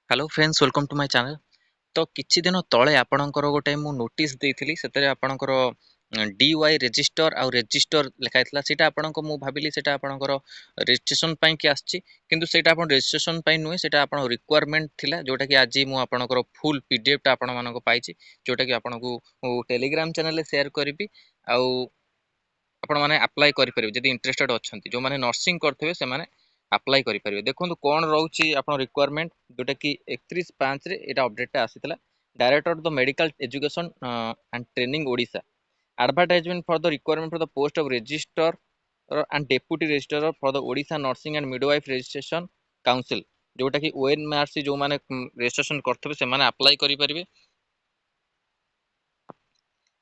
Hello friends welcome to my channel. तो किछि दिन तले आपणकर गोटे मु नोटिस देइथिली सेतरे आपणकर DY रजिस्टर आउ रजिस्टर लिखाइतला सेटा आपणको मु भाबिली सेटा आपणकर रजिस्ट्रेशन पई कि आछि किंतु सेटा आपण रजिस्ट्रेशन पई नुहे सेटा आपण रिक्वायरमेंट थिला जोटा कि आज मु आपणकर फुल पीडीएफ टा आपण मानको पाइछि जोटा कि आपणको टेलीग्राम चैनल रे शेयर करबी आउ आपण माने अप्लाई करि परिबे जदि इंटरेस्टेड अछंती जो माने नर्सिंग करथबे से माने अप्लाई करि परिबे। देखंतु कोन रहउची आपण रिक्वायरमेंट जोटा कि 31/5 रे एटा अपडेट आसीतला। Director of the medical education and training Odisha advertisement for the requirement for the post of register and deputy registrar for the Odisha nursing and midwife registration council जोटा कि ओएनएमआरसी जो माने रजिस्ट्रेशन करथबे से माने अप्लाई करि परिबे।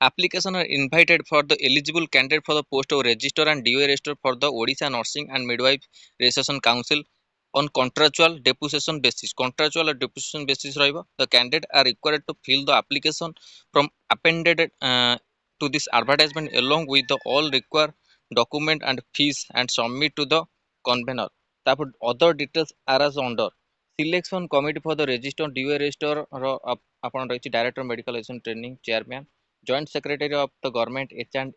Application are invited for the eligible candidate for the post of Register and DOA Register for the Odisha Nursing and Midwife Registration Council on contractual deposition basis. Contractual or deposition basis रहिबो. The candidate are required to fill the application from appended to this advertisement along with the all required document and fees and submit to the convener. तापर other details are as under. Selection committee for the register DOA register आपण रहिछि director medical education training chairman Joint Secretary of the Government H and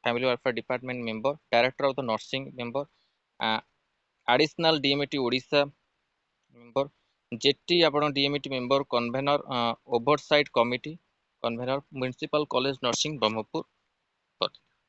Family Welfare Department member, Director of the Nursing member, uh, Additional DMT Odisha member, JT आपण DMT member, Convener Oversight Committee, Convener Municipal College Nursing Brahmapur.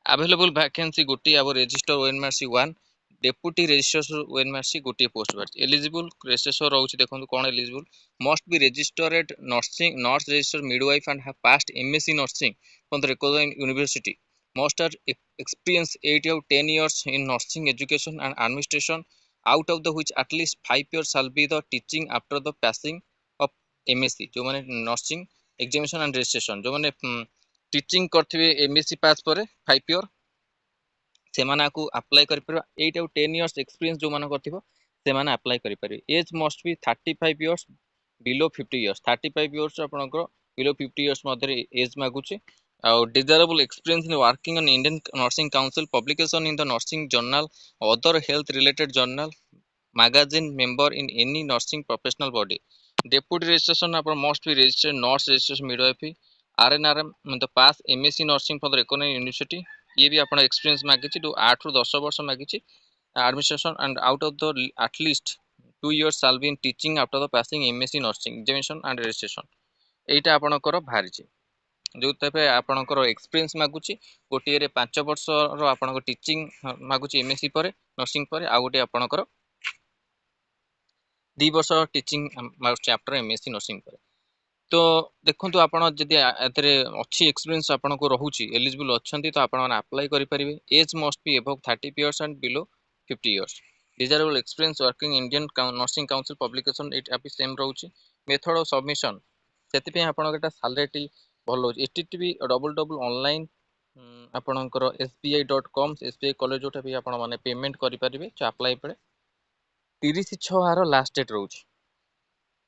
Available vacancy गोटी अब register ONMRC 1 deputy registrar ONMRC गोटी post बार eligible registrar रहउछि देखंतु कोन eligible must be registered nursing nurse registered midwife and have passed MSc nursing from the recognized university must have experience 8 or 10 years in nursing education and administration out of the which at least 5 years shall be the teaching after the passing of MSc जो माने nursing examination and registration जो माने teaching करथिबे MSc पास पर 5 year से माने को apply करि परबा 8 और 10 इयर्स एक्सपीरियंस जो माने करथिबो से माने अप्लाई करि परबे। Age must be 35 years below 50 years 35 years आपनकर बिलो 50 इयर्स मध्ये एज मागुची और desirable experience in working on Indian nursing council publication in the nursing journal other health related journal magazine member in any nursing professional body. Deputy registration upon must be registered nurse registration midwifery RNRM the pass MSc nursing for the recognized university ये भी अपना experience मागिछि तो 8 रु 10 वर्ष मागिछि administration and out of the at least 2 years shall be in teaching after the passing MSc nursing examination and registration एटा आपनकर भारिछि जो तबे आपनकर एक्सपीरियंस मागुछि गोटिए रे 5 वर्ष रो आपनकर टीचिंग मागुछि एमएससी परे नर्सिंग परे आ गोटे आपनकर 2 वर्ष टीचिंग मागुछि आफ्टर एमएससी नर्सिंग परे तो देखंतु आपण जदि एतरे अच्छी एक्सपीरियंस आपण को रहउची एलिजिबल अछंती तो आपण माने अप्लाई करि परिबे। Age must be above 30 years and below 50 years. Desirable experience working Indian nursing council publication इट अभी सेम रहउची। मेथड ऑफ सबमिशन सेति पे आपण केटा सैलरी भलो एटीटी भी डबल डबल ऑनलाइन आपणकर sbi.com sbi कॉलेज जोटा भी आपण माने पेमेंट करि परिबे जो अप्लाई पड़े 30/6 आरो लास्ट डेट रहउची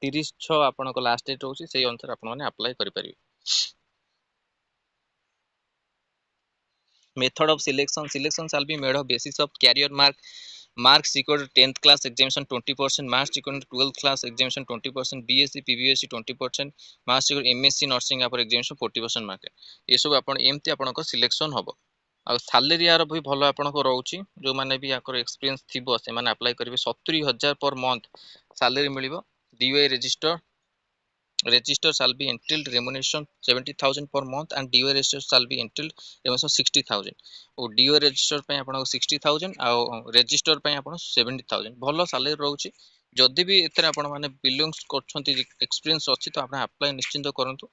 30/6 आपणको लास्ट डेट रहउची सेही अनुसार आपण माने अप्लाई करि परिबे। Method of selection shall be made of basis of career marks secured 10th class examination 20%, marks secured 12th class examination 20%, BSc PBSc 20%, marks secured MSc nursing upper examination 40% mark ये सब आपण एमती आपनको सिलेक्शन हबो आ salary यार भी भलो आपनको रहउची जो माने भी याकर एक्सपीरियंस थिबो से माने अप्लाई करिवे 70000 पर मंथ सैलरी मिलिबो DY register shall be entitled remuneration 70,000 per month and DO register shall be entitled remuneration 60,000 और DO register पे आपन 60,000 आ register पे आपन 70,000 भलो सैलरी रहउची जदि भी एथरे आपन माने बिलोंग्स करछंती एक्सपीरियंस अछि तो आपन अप्लाई निश्चिंत करंतु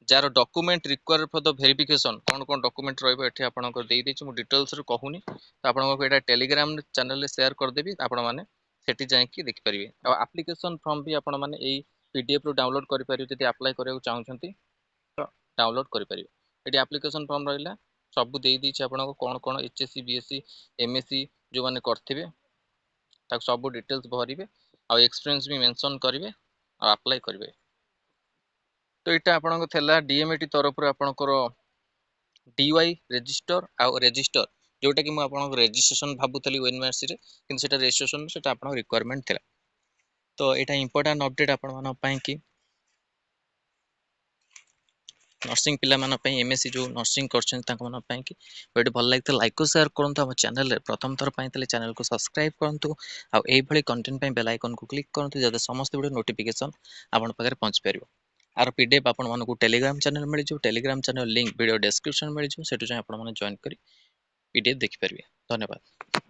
जार document require for the verification कोन कोन डॉक्यूमेंट रहइबो एठी आपन को देई देछि मु डिटेल्स रे कहूनी तो आपन को एटा टेलीग्राम चैनल रे शेयर कर देबी आपन माने सेठी जाय कि देखि परिबे आ एप्लीकेशन फॉर्म भी आपन माने एई पीडीएफ रो डाउनलोड करि परिबे जदि अप्लाई करियो चाहउछंती तो डाउनलोड करि परिबे एटी एप्लीकेशन फॉर्म रहिला सब देई दी छै आपन को कोन कोन एचएससी बीएससी एमएससी जो माने करथिबे ताक सब डिटेल्स भरिबे आ एक्सपीरियंस भी मेंशन करिवे आ अप्लाई करिवे तो एटा आपन को थेला डीएमटी तरफ रो आपन को डीवाई रजिस्टर आ रजिस्टर जोटा कि मु आपन को रजिस्ट्रेशन भाबुतली यूनिवर्सिटी रे किंतु सेटा रजिस्ट्रेशन सेटा आपन रिक्वायरमेंट थेला तो यहाँ इंपोर्टां अपडेट आपण कि नर्सिंग पिला एमएससी जो नर्सिंग कर वीडियो भल लगी लाइक शेयर करूँ आम चैनल प्रथम थर पाई चैनल को सब्सक्राइब करूँ आउ कंटेंट बेल आइकन को क्लिक करूँ जब समस्त वीडियो नोटिफिकेशन आपण पाखे पहुंच पार आर पीडीएफ आपण मानक टेलीग्राम चैनल मिल Telegram channel link video description मिल जाए जॉइन कर पीडीएफ देखिपारे। धन्यवाद।